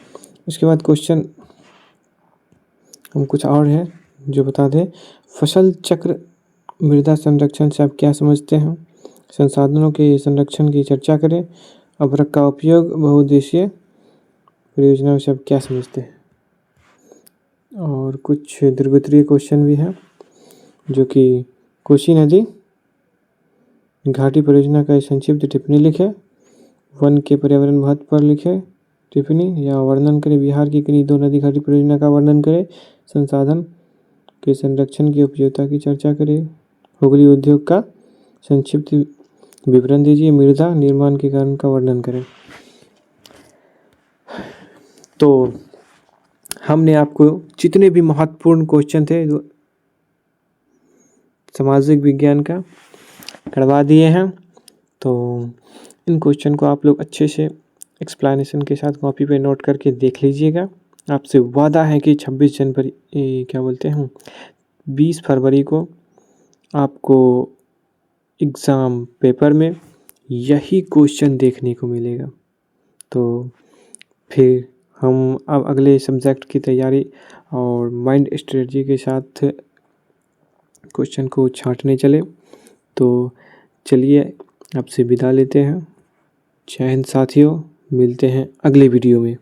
उसके बाद क्वेश्चन हम कुछ और हैं जो बता दें। फसल चक्र मृदा संरक्षण से आप क्या समझते हैं? संसाधनों के संरक्षण की चर्चा करें। अभ्रक का उपयोग बहुउद्देशीय परियोजनाओं से आप क्या समझते हैं? और कुछ दीर्घोत्तरीय क्वेश्चन भी हैं जो कि कोसी नदी घाटी परियोजना का संक्षिप्त टिप्पणी लिखें। वन के पर्यावरण महत्व पर लिखें टिप्पणी या वर्णन करें। बिहार की किन्हीं 2 नदी घाटी परियोजना का वर्णन करें। संसाधन के संरक्षण की उपयोगिता की चर्चा करें। हुगली उद्योग का संक्षिप्त विवरण दीजिए। मृदा निर्माण के कारण का वर्णन करें। तो हमने आपको जितने भी महत्वपूर्ण क्वेश्चन थे सामाजिक विज्ञान का करवा दिए हैं। तो इन क्वेश्चन को आप लोग अच्छे से एक्सप्लेनेशन के साथ कॉपी पे नोट करके देख लीजिएगा। आपसे वादा है कि 20 फरवरी को आपको एग्ज़ाम पेपर में यही क्वेश्चन देखने को मिलेगा। तो फिर हम अब अगले सब्जेक्ट की तैयारी और माइंड स्ट्रेटजी के साथ क्वेश्चन को छांटने चले। तो चलिए आपसे विदा लेते हैं। जय हिंद साथियों, मिलते हैं अगले वीडियो में।